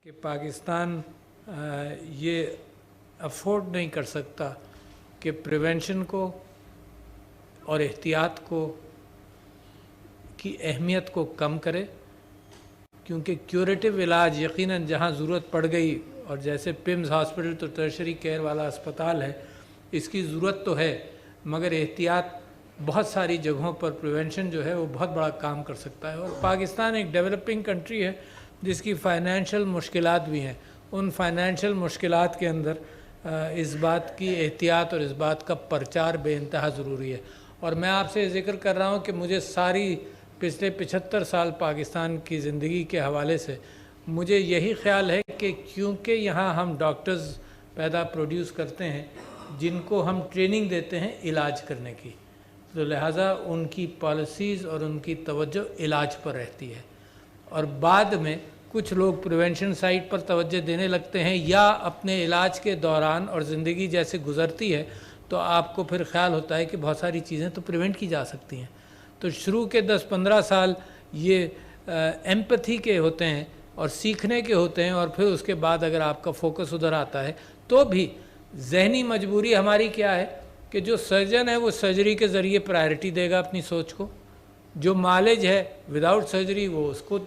کہ پاکستان یہ افورڈ نہیں کر سکتا کہ پریونشن کو اور احتیاط کو کی اہمیت کو کم کرے، کیونکہ کیوریٹو علاج یقیناً جہاں ضرورت پڑ گئی، اور جیسے پمز ہاسپٹل تو ٹرشری کیئر والا اسپتال ہے، اس کی ضرورت تو ہے، مگر احتیاط بہت ساری جگہوں پر پریونشن جو ہے وہ بہت بڑا کام کر سکتا ہے۔ اور پاکستان ایک ڈیولپنگ کنٹری ہے جس کی فائنینشیل مشکلات بھی ہیں، ان فائنینشیل مشکلات کے اندر اس بات کی احتیاط اور اس بات کا پرچار بے انتہا ضروری ہے۔ اور میں آپ سے ذکر کر رہا ہوں کہ مجھے ساری پچھلے 75 سال پاکستان کی زندگی کے حوالے سے مجھے یہی خیال ہے کہ کیونکہ یہاں ہم ڈاکٹرز پروڈیوس کرتے ہیں جن کو ہم ٹریننگ دیتے ہیں علاج کرنے کی، تو لہٰذا ان کی پالیسیز اور ان کی توجہ علاج پر رہتی ہے، اور بعد میں کچھ لوگ پریونشن سائٹ پر توجہ دینے لگتے ہیں، یا اپنے علاج کے دوران اور زندگی جیسے گزرتی ہے تو آپ کو پھر خیال ہوتا ہے کہ بہت ساری چیزیں تو پریونٹ کی جا سکتی ہیں۔ تو شروع کے 10-15 سال یہ ایمپتھی کے ہوتے ہیں اور سیکھنے کے ہوتے ہیں، اور پھر اس کے بعد اگر آپ کا فوکس ادھر آتا ہے تو بھی ذہنی مجبوری ہماری کیا ہے کہ جو سرجن ہے وہ سرجری کے ذریعے پرائرٹی دے گا اپنی سوچ کو، جو مالج ہے وداؤٹ سرجری وہ اس کو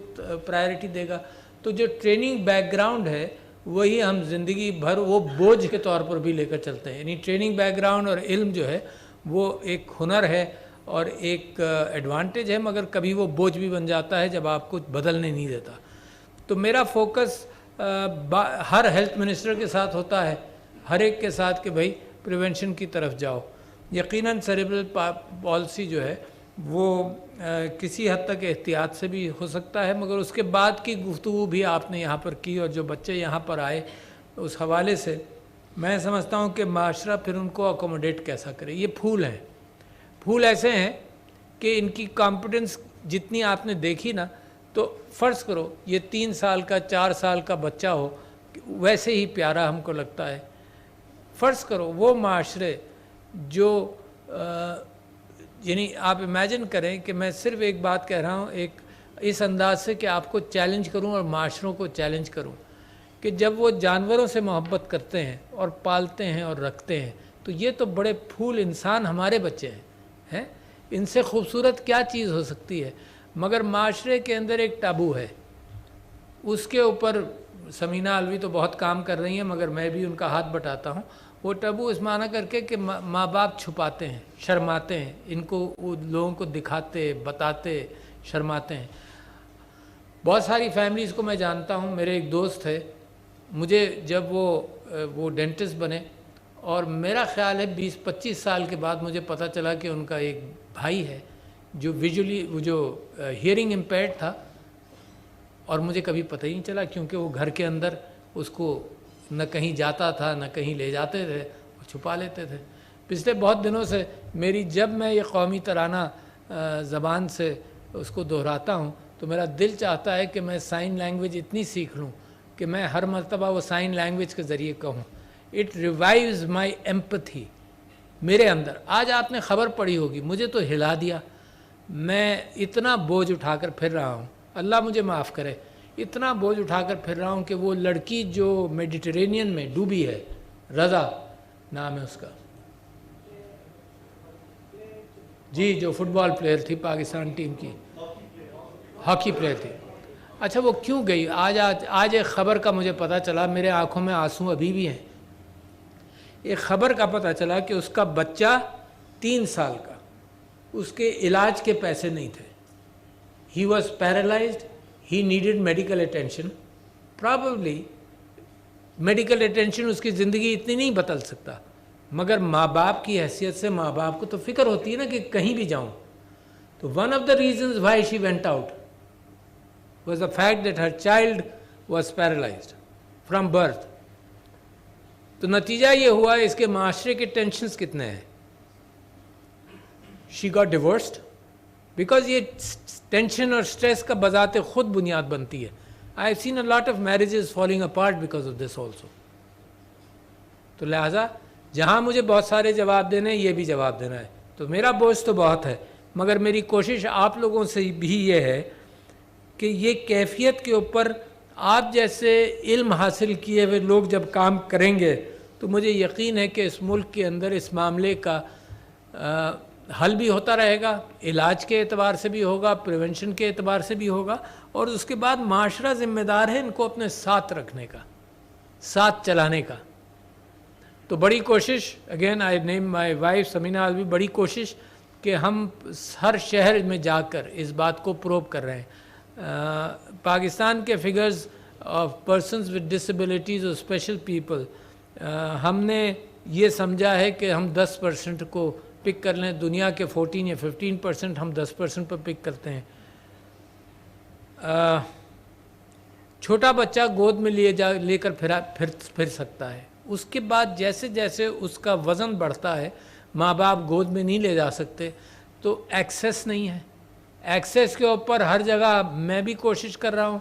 پرائرٹی دے گا۔ تو جو ٹریننگ بیک گراؤنڈ ہے وہی ہم زندگی بھر وہ بوجھ کے طور پر بھی لے کر چلتے ہیں، یعنی ٹریننگ بیک گراؤنڈ اور علم جو ہے وہ ایک ہنر ہے اور ایک ایڈوانٹیج ہے، مگر کبھی وہ بوجھ بھی بن جاتا ہے جب آپ کو بدلنے نہیں دیتا۔ تو میرا فوکس ہر ہیلتھ منسٹر کے ساتھ ہوتا ہے، ہر ایک کے ساتھ، کہ بھائی پریونشن کی طرف جاؤ۔ یقیناً سیریبرل پالسی جو ہے وہ کسی حد تک احتیاط سے بھی ہو سکتا ہے، مگر اس کے بعد کی گفتگو بھی آپ نے یہاں پر کی، اور جو بچے یہاں پر آئے اس حوالے سے میں سمجھتا ہوں کہ معاشرہ پھر ان کو اکوموڈیٹ کیسا کرے۔ یہ پھول ہیں، پھول ایسے ہیں کہ ان کی کمپیٹنس جتنی آپ نے دیکھی نا، تو فرض کرو یہ 3 سال کا 4 سال کا بچہ ہو، ویسے ہی پیارا ہم کو لگتا ہے۔ فرض کرو وہ معاشرے جو یعنی آپ امیجن کریں کہ میں صرف ایک بات کہہ رہا ہوں، ایک اس انداز سے کہ آپ کو چیلنج کروں اور معاشروں کو چیلنج کروں، کہ جب وہ جانوروں سے محبت کرتے ہیں اور پالتے ہیں اور رکھتے ہیں، تو یہ تو بڑے پھول انسان ہمارے بچے ہیں، ان سے خوبصورت کیا چیز ہو سکتی ہے؟ مگر معاشرے کے اندر ایک ٹابو ہے، اس کے اوپر سمینہ علوی تو بہت کام کر رہی ہیں، مگر میں بھی ان کا ہاتھ بٹاتا ہوں۔ وہ ٹابو اس معنی کر کے کہ ماں باپ چھپاتے ہیں، شرماتے ہیں، ان کو لوگوں کو دکھاتے، بتاتے، شرماتے ہیں۔ بہت ساری فیملیز کو میں جانتا ہوں، میرے ایک دوست ہے، مجھے جب وہ ڈینٹسٹ بنے، اور میرا خیال ہے 20-25 سال کے بعد مجھے پتہ چلا کہ ان کا ایک بھائی ہے جو جو ہیئرنگ امپیئرڈ تھا، اور مجھے کبھی پتہ ہی نہیں چلا، کیونکہ وہ گھر کے اندر اس کو نہ کہیں جاتا تھا نہ کہیں لے جاتے تھے، وہ چھپا لیتے تھے۔ پچھلے بہت دنوں سے جب میں یہ قومی ترانہ زبان سے اس کو دہراتا ہوں تو میرا دل چاہتا ہے کہ میں سائن لینگویج اتنی سیکھ لوں کہ میں ہر مرتبہ وہ سائن لینگویج کے ذریعے کہوں۔ اٹ ریوائیوز مائی ایمپتھی میرے اندر۔ آج آپ نے خبر پڑھی ہوگی، مجھے تو ہلا دیا، میں اتنا بوجھ اٹھا کر پھر رہا ہوں، اللہ مجھے معاف کرے، اتنا بوجھ اٹھا کر پھر رہا ہوں کہ وہ لڑکی جو میڈیٹرینین میں ڈوبی ہے، رضا نام ہے اس کا، جی، جو فٹ بال پلیئر تھی پاکستان ٹیم کی، ہاکی پلیئر تھی۔ اچھا وہ کیوں گئی؟ آج ایک خبر کا مجھے پتہ چلا، میرے آنکھوں میں آنسو ابھی بھی ہیں۔ ایک خبر کا پتہ چلا کہ اس کا بچہ 3 سال کا، اس کے علاج کے پیسے نہیں تھے، he was paralysed, he needed medical attention, probably medical attention اس کی زندگی اتنی نہیں بدل سکتا، مگر ماں باپ کی حیثیت سے ماں باپ کو تو فکر ہوتی ہے نا کہ کہیں بھی جاؤں۔ تو one of the reasons why she went out was the fact that her child was paralyzed from birth۔ تو نتیجہ یہ ہوا اس کے معاشرے کے ٹینشنز کتنے ہیں۔ she got divorced because یہ ٹینشن اور سٹریس کا بذات خود بنیاد بنتی ہے۔ I have seen a lot of marriages falling apart because of this also۔ تو لہٰذا جہاں مجھے بہت سارے جواب دینے یہ بھی جواب دینا ہے، تو میرا بوجھ تو بہت ہے، مگر میری کوشش آپ لوگوں سے بھی یہ ہے کہ یہ کیفیت کے اوپر آپ جیسے علم حاصل کیے ہوئے لوگ جب کام کریں گے تو مجھے یقین ہے کہ اس ملک کے اندر اس معاملے کا حل بھی ہوتا رہے گا، علاج کے اعتبار سے بھی ہوگا، پریونشن کے اعتبار سے بھی ہوگا، اور اس کے بعد معاشرہ ذمہ دار ہے ان کو اپنے ساتھ رکھنے کا، ساتھ چلانے کا۔ تو بڑی کوشش، again I name my wife Samina الوی، بڑی کوشش کہ ہم ہر شہر میں جا کر اس بات کو پروو کر رہے ہیں۔ پاکستان کے figures of persons with disabilities اور اسپیشل پیپل، ہم نے یہ سمجھا ہے کہ ہم 10% کو پک کر لیں، دنیا کے 14 یا 15% ہم 10% پر پک کرتے ہیں۔ چھوٹا بچہ گود میں لے کر پھر سکتا ہے، اس کے بعد جیسے جیسے اس کا وزن بڑھتا ہے، ماں باپ گود میں نہیں لے جا سکتے، تو ایکسیس نہیں ہے۔ ایکسیس کے اوپر ہر جگہ میں بھی کوشش کر رہا ہوں،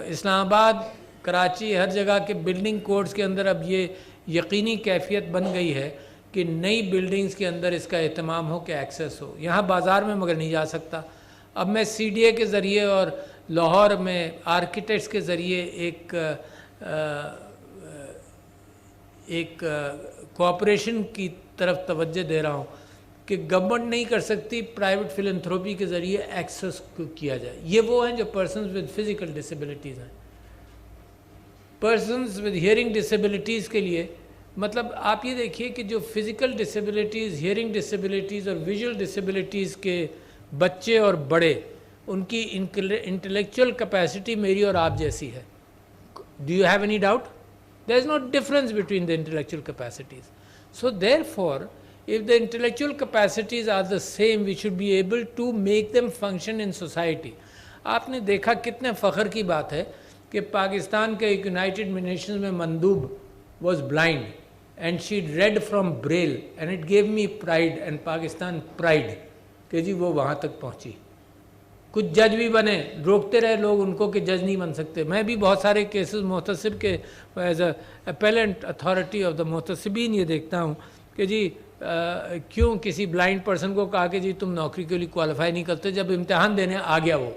اسلام آباد، کراچی، ہر جگہ کے بلڈنگ کوڈز کے اندر اب یہ یقینی کیفیت بن گئی ہے کہ نئی بلڈنگز کے اندر اس کا اہتمام ہو کہ ایکسیس ہو۔ یہاں بازار میں مگر نہیں جا سکتا۔ اب میں سی ڈی اے کے ذریعے اور لاہور میں آرکیٹیکٹس کے ذریعے ایک کوآپریشن کی طرف توجہ دے رہا ہوں کہ گورنمنٹ نہیں کر سکتی، پرائیویٹ فلنتھروپی کے ذریعے ایکسیس کیا جائے۔ یہ وہ ہیں جو پرسنز ود فزیکل ڈسیبلٹیز ہیں۔ پرسنز ود ہیئرنگ ڈسیبلٹیز کے لیے مطلب آپ یہ دیکھیے کہ جو فزیکل ڈسیبلٹیز، ہیئرنگ ڈسیبلٹیز اور ویژول ڈسیبلٹیز کے بچے اور بڑے، ان کی انٹلیکچوئل کیپیسٹی میری اور آپ جیسی ہے۔ Do you have any doubt? There is no difference between the intellectual capacities. So therefore if the intellectual capacities are the same, we should be able to make them function in society۔ آپ نے دیکھا کتنے فخر کی بات ہے کہ پاکستان کے ایک یونائٹڈ نیشنز میں مندوب was blind and she read from Braille and it gave me pride and Pakistan pride کہ جی وہ وہاں تک پہنچی۔ کچھ جج بھی بنے، روکتے رہے لوگ ان کو کہ جج نہیں بن سکتے۔ میں بھی بہت سارے کیسز محتسب کے as a appellate authority of the محتسبین یہ دیکھتا ہوں کہ جی کیوں کسی بلائنڈ پرسن کو کہا کہ جی تم نوکری کے لیے کوالیفائی نہیں کرتے، جب امتحان دینے آ گیا وہ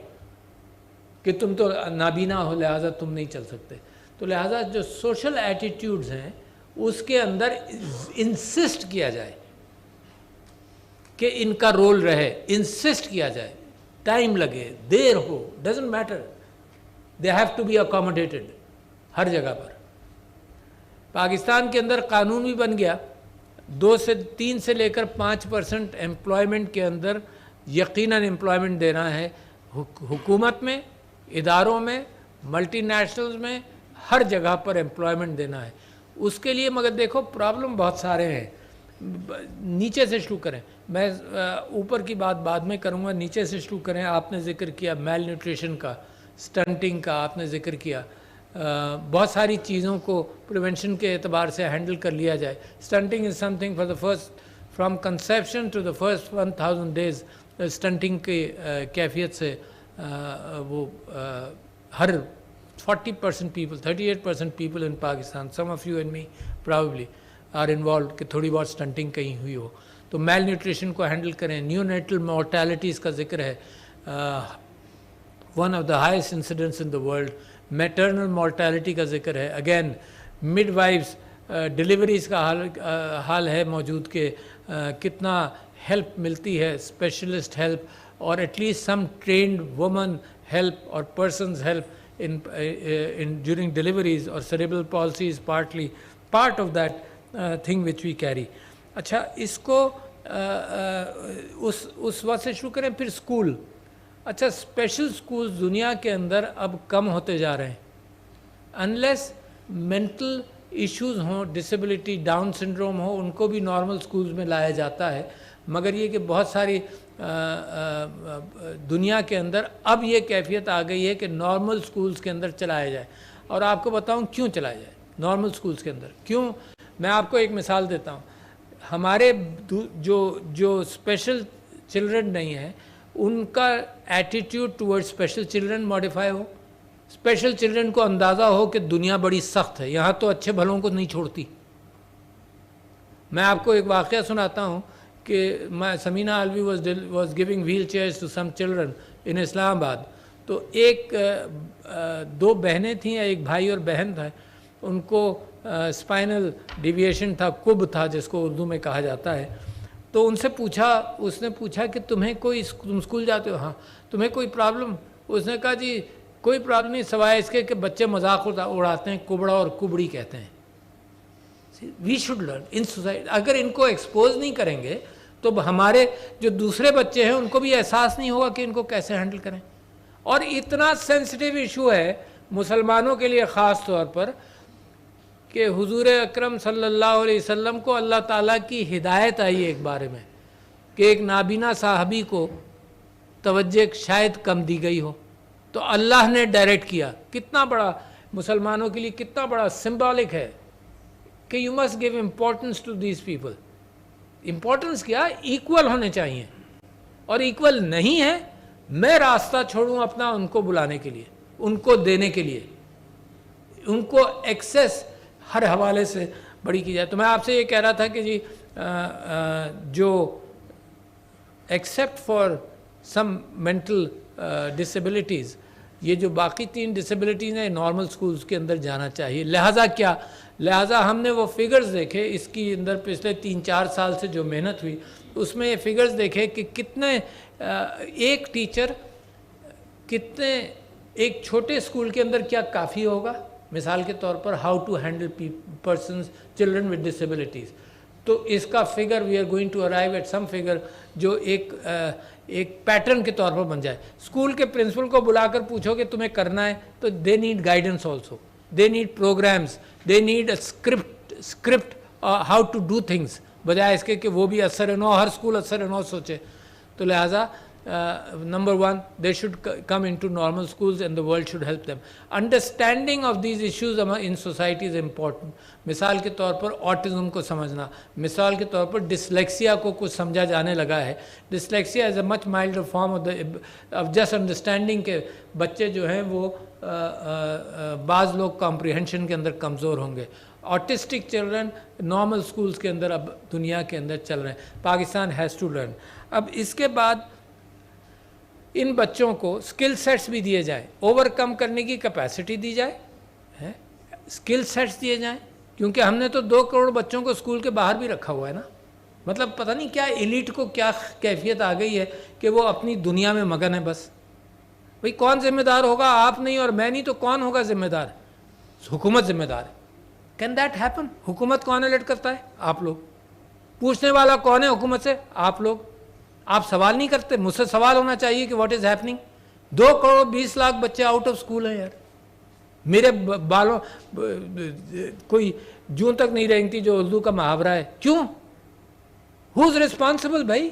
کہ تم تو نابینا ہو لہٰذا تم نہیں چل سکتے۔ تو لہٰذا جو سوشل ایٹیٹیوڈز ہیں اس کے اندر انسسٹ کیا جائے کہ ان کا رول رہے، انسسٹ کیا جائے، ٹائم لگے، دیر ہو، doesn't matter, they have to be accommodated ہر جگہ پر۔ پاکستان کے اندر قانون بھی بن گیا 2 سے 3 سے لے کر 5% امپلائمنٹ کے اندر یقیناً امپلائمنٹ دینا ہے، حکومت میں، اداروں میں، ملٹی نیشنلز میں، ہر جگہ پر امپلائمنٹ دینا ہے۔ اس کے لیے مگر دیکھو پرابلم بہت سارے ہیں۔ نیچے سے شروع کریں، میں اوپر کی بات بعد میں کروں گا، نیچے سے شروع کریں۔ آپ نے ذکر کیا میل نیوٹریشن کا، سٹنٹنگ کا آپ نے ذکر کیا، بہت ساری چیزوں کو پریونشن کے اعتبار سے ہینڈل کر لیا جائے۔ Stunting is something for the first from conception to the first 1000 days, stunting کی کیفیت سے وہ ہر 40% people, 38% people in Pakistan, some of you and me probably are involved کہ تھوڑی بہت سٹنٹنگ کہیں ہوئی ہو۔ تو میل نیوٹریشن کو ہینڈل کریں۔ نیو نیٹل مورٹیلٹیز کا ذکر ہے، one of the highest incidents in the world. Maternal mortality کا ذکر ہے، اگین مڈ وائفز ڈلیوریز کا حال ہے موجود کہ کتنا ہیلپ ملتی ہے، اسپیشلسٹ ہیلپ اور at least some trained woman help اور persons help in during deliveries, اور cerebral palsy is partly part of that thing which we carry. اچھا، اس کو اس وقت سے شروع کریں۔ پھر اسکول، اچھا اسپیشل اسکولز دنیا کے اندر اب کم ہوتے جا رہے ہیں، انلیس مینٹل ایشوز ہوں، ڈسیبلٹی، ڈاؤن سنڈروم ہو، ان کو بھی نارمل اسکولز میں لایا جاتا ہے۔ مگر یہ کہ بہت ساری دنیا کے اندر اب یہ کیفیت آ گئی ہے کہ نارمل اسکولز کے اندر چلایا جائے۔ اور آپ کو بتاؤں کیوں چلایا جائے نارمل اسکولز کے اندر، کیوں؟ میں آپ کو ایک مثال دیتا ہوں۔ ہمارے جو اسپیشل چلڈرن نہیں ہیں ان کا attitude toward special children modify ہو۔ اسپیشل چلڈرن کو اندازہ ہو کہ دنیا بڑی سخت ہے، یہاں تو اچھے بھلوں کو نہیں چھوڑتی۔ میں آپ کو ایک واقعہ سناتا ہوں کہ Samina Alvi was giving wheelchairs to some children in Islamabad, تو ایک دو بہنیں تھیں یا ایک بھائی اور بہن تھا, ان کو اسپائنل ڈیویشن تھا, کب تھا جس کو اردو میں کہا جاتا ہے. تو ان سے پوچھا, اس نے پوچھا کہ تم اسکول جاتے ہو؟ ہاں. تمہیں کوئی پرابلم؟ اس نے کہا جی کوئی پرابلم نہیں, سوائے اس کے کہ بچے مذاق اڑاتے ہیں, کبڑا اور کبڑی کہتے ہیں. We should learn in society. اگر ان کو ایکسپوز نہیں کریں گے تو ہمارے جو دوسرے بچے ہیں ان کو بھی احساس نہیں ہوگا کہ ان کو کیسے ہینڈل کریں. اور اتنا سینسٹیو ایشو ہے مسلمانوں کے لیے خاص طور پر کہ حضور اکرم صلی اللہ علیہ وسلم کو اللہ تعالیٰ کی ہدایت آئی ایک بارے میں کہ ایک نابینا صحابی کو توجہ شاید کم دی گئی ہو, تو اللہ نے ڈائریکٹ کیا. کتنا بڑا مسلمانوں کے لیے کتنا بڑا سمبولک ہے کہ you must give importance to these people. Importance کیا, ایکول ہونے چاہیے, اور ایکول نہیں ہے میں راستہ چھوڑوں اپنا ان کو بلانے کے لیے, ان کو دینے کے لیے, ان کو ایکسیس ہر حوالے سے بڑی کی جائے. تو میں آپ سے یہ کہہ رہا تھا کہ جی جو except for some mental disabilities, یہ جو باقی 3 ڈسیبلٹیز ہیں نارمل سکولز کے اندر جانا چاہیے. لہٰذا ہم نے وہ فگرز دیکھے اس کی اندر پچھلے 3-4 سال سے جو محنت ہوئی, اس میں یہ فگرز دیکھے کہ کتنے ایک ٹیچر کتنے ایک چھوٹے اسکول کے اندر کیا کافی ہوگا. مثال کے طور پر how to handle persons children with disabilities. تو اس کا figure we are going to arrive at some figure جو ایک پیٹرن کے طور پر بن جائے. اسکول کے پرنسپل کو بلا کر پوچھو کہ تمہیں کرنا ہے تو they need guidance also, they need programmes, they need a script how to do things, بجائے اس کے کہ وہ بھی اثر نو, ہر اسکول اثر نو سوچے. تو لہٰذا number 1 they should come into normal schools and the world should help them. Understanding of these issues in society is important. مثال کے طور پر autism کو سمجھنا, مثال کے طور پر ڈسلیکسیا کو کچھ سمجھا جانے لگا ہے. Dyslexia is a much milder form of just understanding کہ بچے جو ہیں وہ بعض لوگ کمپریہنشن کے اندر کمزور ہوں گے. آٹسٹک چلڈرن نارمل سکولز کے اندر اب دنیا کے اندر چل رہے ہیں. Pakistan has to learn. اب اس کے بعد ان بچوں کو اسکل سیٹس بھی دیے جائیں, اوور کم کرنے کی کیپیسٹی دی جائے, اسکل سیٹس دیے جائیں, کیونکہ ہم نے تو 2 کروڑ بچوں کو اسکول کے باہر بھی رکھا ہوا ہے نا. مطلب پتہ نہیں کیا ایلیٹ کو کیا کیفیت آ گئی ہے کہ وہ اپنی دنیا میں مگن ہے بس. بھئی کون ذمہ دار ہوگا؟ آپ نہیں اور میں نہیں تو کون ہوگا ذمہ دار؟ حکومت ذمہ دار ہے. Can that happen? حکومت کون الیکٹ کرتا ہے؟ آپ لوگ. پوچھنے والا کون ہے حکومت سے؟ آپ لوگ. آپ سوال نہیں کرتے. مجھ سے سوال ہونا چاہیے کہ what is happening. 2 crore 20 lakh بچے آؤٹ آف اسکول ہیں یار. میرے بالوں کوئی جوں تک نہیں رینگتی جو اردو کا محاورہ ہے. کیوں؟ ہو از ریسپانسبل بھائی؟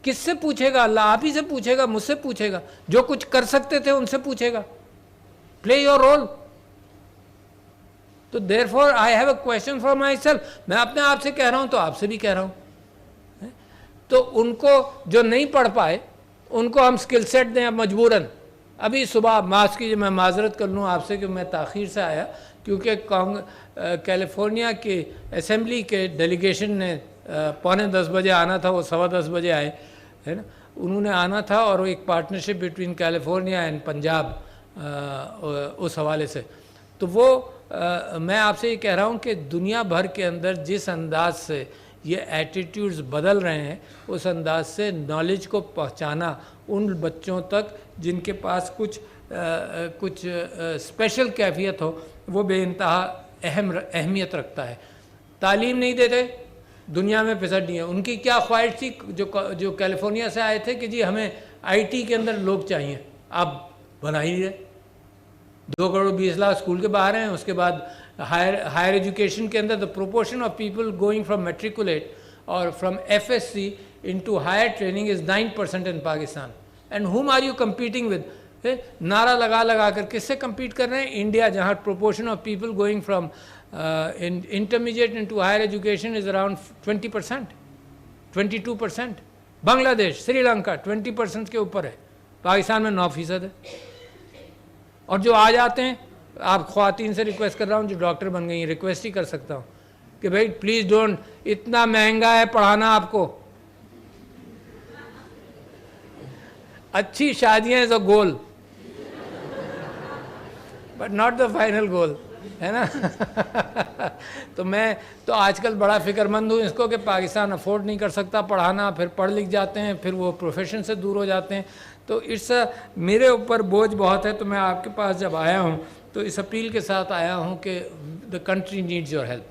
کس سے پوچھے گا؟ اللہ آپ ہی سے پوچھے گا, مجھ سے پوچھے گا, جو کچھ کر سکتے تھے ان سے پوچھے گا. پلے یور رول. تو therefore I have a question for myself. میں اپنے آپ سے کہہ رہا ہوں تو آپ سے بھی کہہ رہا ہوں. تو ان کو جو نہیں پڑھ پائے ان کو ہم اسکل سیٹ دیں مجبوراً. ابھی صبح معاف کیجیے میں معذرت کر لوں آپ سے کہ میں تاخیر سے آیا, کیونکہ کیلیفورنیا کے اسمبلی کے ڈیلیگیشن نے 9:45 بجے آنا تھا, وہ 10:15 بجے آئے ہے نا. انہوں نے آنا تھا اور ایک partnership between California and Punjab اس حوالے سے. تو وہ میں آپ سے یہ کہہ رہا ہوں کہ دنیا بھر کے اندر جس انداز سے یہ ایٹیٹیوڈز بدل رہے ہیں اس انداز سے نالج کو پہنچانا ان بچوں تک جن کے پاس کچھ اسپیشل کیفیت ہو وہ بے انتہا اہمیت رکھتا ہے. تعلیم نہیں دیتے دنیا میں پھسٹ نہیں ہے. ان کی کیا خواہش تھی جو کیلیفورنیا سے آئے تھے کہ جی ہمیں آئی ٹی کے اندر لوگ چاہیے, آپ بنا ہی رہے. 2 کروڑ 20 لاکھ اسکول کے باہر ہیں. اس کے بعد ہائر ایجوکیشن کے اندر the proportion of people going from matriculate or from FSC into higher training is 9% in Pakistan. And whom are you competing with? نعرہ لگا کر کس سے کمپیٹ کر رہے ہیں؟ انڈیا, جہاں proportion of people going from intermediate into higher education is around 20%, 22%. بنگلہ دیش, سری لنکا 20% کے اوپر ہے. پاکستان میں 9% ہے. اور جو آ جاتے ہیں, آپ خواتین سے ریکویسٹ کر رہا ہوں جو ڈاکٹر بن گئی ہیں, ریکویسٹ ہی کر سکتا ہوں کہ بھائی پلیز ڈونٹ, اتنا مہنگا ہے پڑھانا آپ کو. اچھی شادیاں is a goal, but not the final goal, ہے نا. تو میں تو آج کل بڑا فکر مند ہوں اس کو کہ پاکستان افورڈ نہیں کر سکتا پڑھانا، پھر پڑھ لکھ جاتے ہیں، پھر وہ پروفیشن سے دور ہو جاتے ہیں. تو اس میرے اوپر بوجھ بہت ہے. تو میں آپ کے پاس جب آیا ہوں تو اس اپیل کے ساتھ آیا ہوں کہ the country needs your help.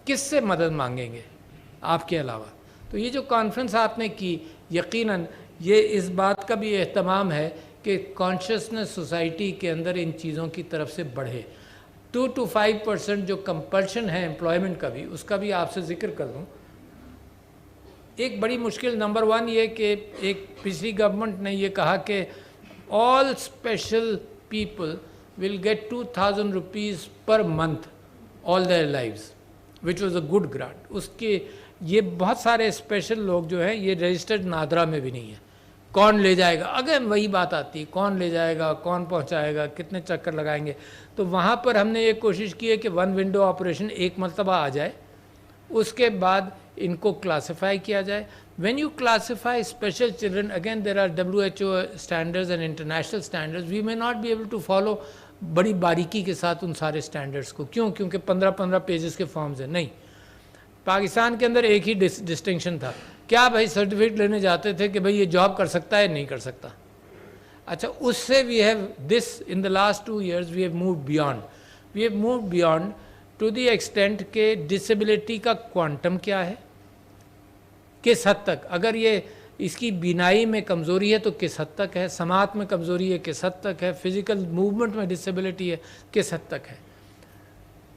کس سے مدد مانگیں گے آپ کے علاوہ؟ تو یہ جو کانفرنس آپ نے کی، یقیناً یہ اس بات کا بھی اہتمام ہے کہ کانشیسنس سوسائٹی کے اندر ان چیزوں کی طرف سے بڑھے. 2 to 5% جو کمپلشن ہے امپلائمنٹ کا بھی، اس کا بھی آپ سے ذکر کر دوں. ایک بڑی مشکل نمبر 1 یہ کہ ایک پچھلی گورنمنٹ نے یہ کہا کہ all special people will get 2000 rupees per month all their lives, which was a good grant. اس کے یہ بہت سارے اسپیشل لوگ جو ہیں یہ رجسٹرڈ نادرا میں بھی نہیں ہے. کون لے جائے گا؟ اگر وہی بات آتی ہے کون لے جائے گا، کون پہنچائے گا، کتنے چکر لگائیں گے. تو وہاں پر ہم نے یہ کوشش کی ہے کہ 1 ونڈو آپریشن ایک مرتبہ آ جائے، اس کے بعد ان کو کلاسیفائی کیا جائے. When you classify special children, again there are WHO standards and international standards, we may not be able to follow بڑی باریکی کے ساتھ ان سارے اسٹینڈرڈس کو. کیوں؟ کیونکہ 15 پیجز کے فارمز ہیں. نہیں، پاکستان کے اندر ایک ہی ڈسٹنکشن تھا. کیا بھائی سرٹیفکیٹ لینے جاتے تھے کہ بھائی یہ جاب کر سکتا ہے نہیں کر سکتا. اچھا، اس سے we have this in the last 2 years we have moved beyond to the extent کہ ڈسیبلٹی کا کوانٹم کیا ہے، کس حد تک. اگر یہ اس کی بینائی میں کمزوری ہے تو کس حد تک ہے، سماعت میں کمزوری ہے کس حد تک ہے، فزیکل موومنٹ میں ڈسیبلٹی ہے کس حد تک ہے.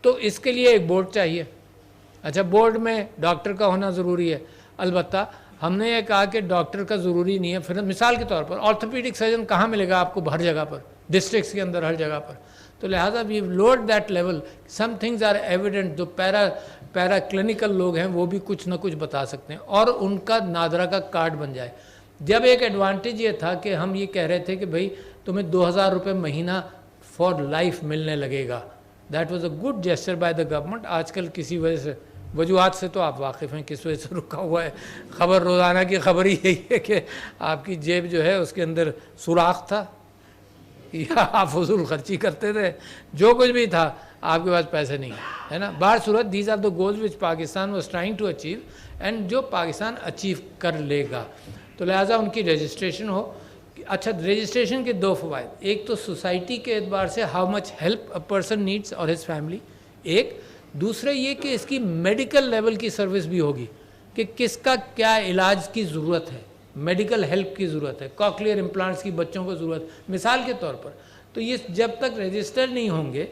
تو اس کے لیے ایک بورڈ چاہیے. اچھا، بورڈ میں ڈاکٹر کا ہونا ضروری ہے. البتہ ہم نے یہ کہا کہ ڈاکٹر کا ضروری نہیں ہے. پھر مثال کے طور پر آرتھوپیڈک سرجن کہاں ملے گا آپ کو؟ ہر جگہ پر، ڈسٹرکٹس کے اندر ہر جگہ پر. تو لہٰذا we load that level. Some things are evident. جو پیرا کلینکل لوگ ہیں وہ بھی کچھ نہ کچھ بتا سکتے ہیں، اور ان کا نادرا کا کارڈ بن جائے. جب ایک ایڈوانٹیج یہ تھا کہ ہم یہ کہہ رہے تھے کہ بھائی تمہیں 2000 روپے مہینہ فار لائف ملنے لگے گا. That was a good gesture by the government. آج کل کسی وجہ سے، وجوہات سے تو آپ واقف ہیں کس وجہ سے رکا ہوا ہے. خبر روزانہ کی خبر ہی یہی ہے کہ آپ کی جیب جو ہے اس کے اندر سوراخ تھا، یا آپ فضول خرچی کرتے تھے، جو کچھ بھی تھا، آپ کے پاس پیسے نہیں ہے نا. بہر صورت these are the goals which Pakistan was trying to achieve, and جو پاکستان اچیو کر لے گا. تو لہٰذا ان کی رجسٹریشن ہو. اچھا، رجسٹریشن کے 2 فوائد. ایک تو سوسائٹی کے اعتبار سے how much help a person needs اور ہز فیملی، ایک. دوسرے یہ کہ اس کی میڈیکل لیول کی سروس بھی ہوگی کہ کس کا کیا علاج کی ضرورت ہے، میڈیکل ہیلپ کی ضرورت ہے، کاکلیئر امپلانٹس کی بچوں کو ضرورت، مثال کے طور پر. تو یہ جب تک رجسٹر نہیں ہوں گے،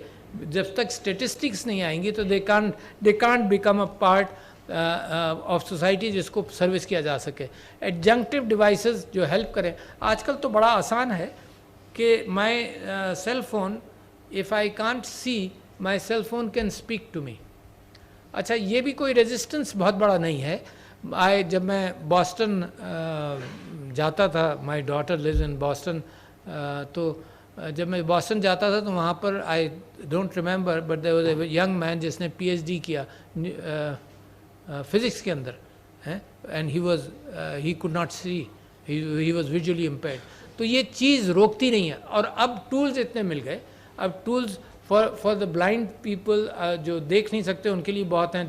جب تک اسٹیٹسٹکس نہیں آئیں گی، تو they can't become a part of society جس کو سروس کیا جا سکے. ایڈجنکٹیو ڈیوائسز جو ہیلپ کریں. آج کل تو بڑا آسان ہے کہ my cell phone, if I can't see, my cell phone can speak to me. اچھا، یہ بھی کوئی ریزسٹنس بہت بڑا نہیں ہے. جب میں باسٹن جاتا تھا، my daughter lives in Boston, تو جب میں باسٹن جاتا تھا تو وہاں پر I don't remember, but there was a young man جس نے PhD کیا فزکس کے اندر، and he could not see, he was visually impaired. تو یہ چیز روکتی نہیں ہے. اور اب ٹولز اتنے مل گئے. اب tools for the blind people جو دیکھ نہیں سکتے ان کے لیے بہت ہیں.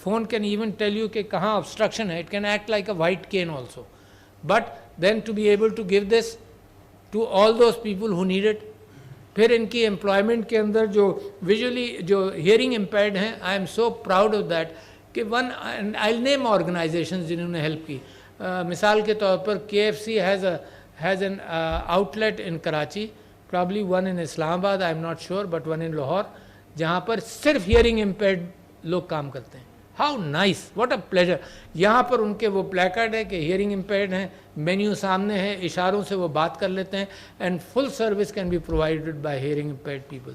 Phone can even tell you کہ کہاں obstruction ہے. It can act like a white cane also. But then to be able to give this to all those people who need it. پھر ان کی امپلائمنٹ کے اندر جو ویژولی جو hearing impaired ہیں، I am so proud of that کہ آئی نیم organisations جنہوں نے ہیلپ کی. مثال کے طور پر KFC has an outlet in Karachi, probably one in Islamabad, I am not sure, but one in Lahore, جہاں پر صرف ہیئرنگ امپیئرڈ لوگ کام کرتے ہیں. How nice, what a pleasure. یہاں پر ان کے وہ پلیکارڈ ہے کہ ہیئرنگ امپیئرڈ ہیں، مینیو سامنے ہے، اشاروں سے وہ بات کر لیتے ہیں، and full service can be provided by hearing impaired people.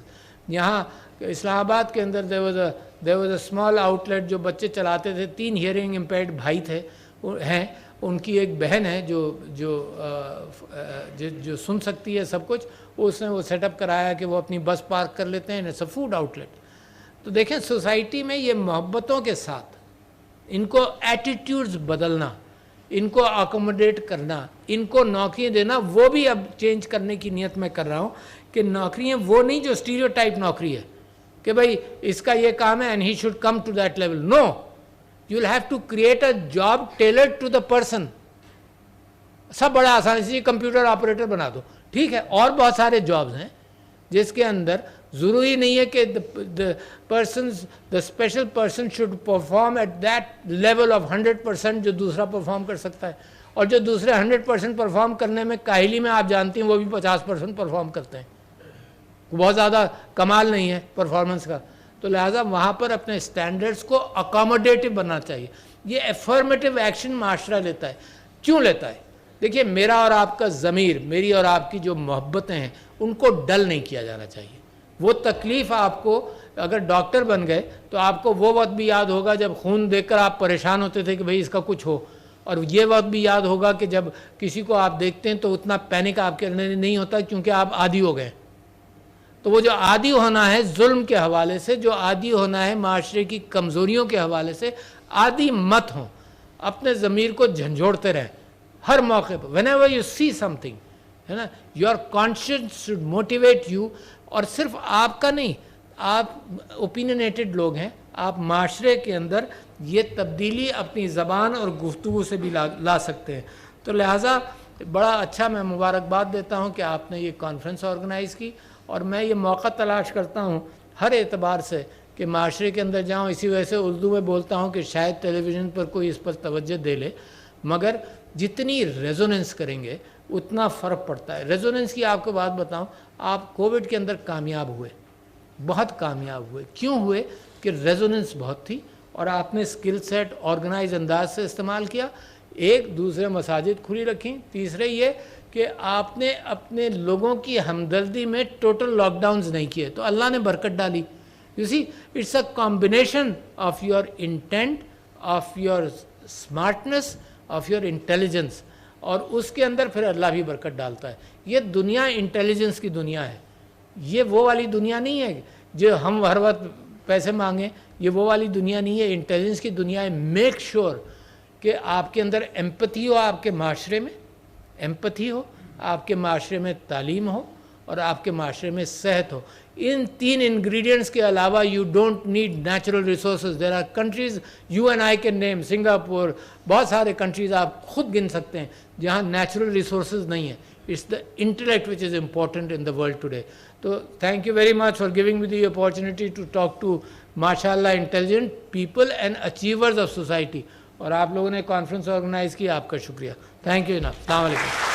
یہاں اسلام آباد کے اندر there was a small outlet جو بچے چلاتے تھے. 3 ہیئرنگ امپیئرڈ بھائی ہیں، ان کی ایک بہن ہے جو سن سکتی ہے سب کچھ. اس نے وہ سیٹ اپ کرایا کہ وہ اپنی بس پارک کر لیتے ہیں. It's a food outlet. تو دیکھیں سوسائٹی میں یہ محبتوں کے ساتھ ان کو ایٹیٹیوڈز بدلنا، ان کو اکوموڈیٹ کرنا، ان کو نوکریاں دینا، وہ بھی اب چینج کرنے کی نیت میں کر رہا ہوں کہ نوکریاں وہ نہیں جو اسٹیریوٹائپ نوکری ہے کہ بھائی اس کا یہ کام ہے and he should come to that level. No, you will have to create a job tailored to the person. سب بڑا آسان ہے, اسی کمپیوٹر آپریٹر بنا دو, ٹھیک ہے. اور بہت سارے جابز ہیں جس کے اندر ضروری نہیں ہے کہ the special person should perform at that level of 100% جو دوسرا پرفارم کر سکتا ہے, اور جو دوسرے 100% پرفارم کرنے میں کاہلی میں آپ جانتی ہیں وہ بھی 50% پرفارم کرتے ہیں. بہت زیادہ کمال نہیں ہے پرفارمنس کا. تو لہٰذا وہاں پر اپنے اسٹینڈرڈس کو اکاموڈیٹو بننا چاہیے. یہ افرمیٹو ایکشن معاشرہ لیتا ہے. کیوں لیتا ہے؟ دیکھیے, میرا اور آپ کا ضمیر, میری اور آپ کی جو محبتیں ہیں, ان کو ڈل نہیں کیا جانا چاہیے. وہ تکلیف آپ کو, اگر ڈاکٹر بن گئے تو آپ کو وہ وقت بھی یاد ہوگا جب خون دیکھ کر آپ پریشان ہوتے تھے کہ بھئی اس کا کچھ ہو, اور یہ وقت بھی یاد ہوگا کہ جب کسی کو آپ دیکھتے ہیں تو اتنا پینک آپ کے اندر نہیں ہوتا کیونکہ آپ عادی ہو گئے. تو وہ جو عادی ہونا ہے ظلم کے حوالے سے, جو عادی ہونا ہے معاشرے کی کمزوریوں کے حوالے سے, عادی مت ہوں. اپنے ضمیر کو جھنجھوڑتے رہیں ہر موقع پر. whenever you see something, ہے نا, your conscience should motivate you. اور صرف آپ کا نہیں, آپ اوپینینیٹڈ لوگ ہیں, آپ معاشرے کے اندر یہ تبدیلی اپنی زبان اور گفتگو سے بھی لا سکتے ہیں. تو لہٰذا بڑا اچھا, میں مبارکباد دیتا ہوں کہ آپ نے یہ کانفرنس آرگنائز کی, اور میں یہ موقع تلاش کرتا ہوں ہر اعتبار سے کہ معاشرے کے اندر جاؤں. اسی وجہ سے اردو میں بولتا ہوں کہ شاید ٹیلی ویژن پر کوئی اس پر توجہ دے لے, مگر جتنی ریزوننس کریں گے اتنا فرق پڑتا ہے. ریزوننس کی آپ کو بات بتاؤں, آپ کووڈ کے اندر کامیاب ہوئے, بہت کامیاب ہوئے. کیوں ہوئے؟ کہ ریزوننس بہت تھی, اور آپ نے اسکل سیٹ آرگنائز انداز سے استعمال کیا. ایک دوسرے مساجد کھلی رکھیں. تیسرے یہ کہ آپ نے اپنے لوگوں کی ہمدردی میں ٹوٹل لاک ڈاؤنز نہیں کیے, تو اللہ نے برکت ڈالی. You see, it's a combination of your intent, of your smartness, of your intelligence, اور اس کے اندر پھر اللہ بھی برکت ڈالتا ہے. یہ دنیا انٹیلیجنس کی دنیا ہے. یہ وہ والی دنیا نہیں ہے جو ہم ہر وقت پیسے مانگیں. یہ وہ والی دنیا نہیں ہے, انٹیلیجنس کی دنیا ہے. میک شور کہ آپ کے اندر ایمپتھی ہو, آپ کے معاشرے میں ایمپتھی ہو, آپ کے معاشرے میں تعلیم ہو, اور آپ کے معاشرے میں صحت ہو. ان تین انگریڈینٹس کے علاوہ you don't need natural resources. There are countries you and I can name, Singapore, بہت سارے کنٹریز آپ خود گن سکتے ہیں جہاں نیچرل ریسورسز نہیں ہیں. It's the intellect which is important in the world today. تو thank you very much for giving me the opportunity to talk to ماشاء اللہ intelligent people and achievers of society. اور آپ لوگوں نے کانفرنس آرگنائز کی, آپ کا شکریہ. تھینک یو جناب. السلام علیکم.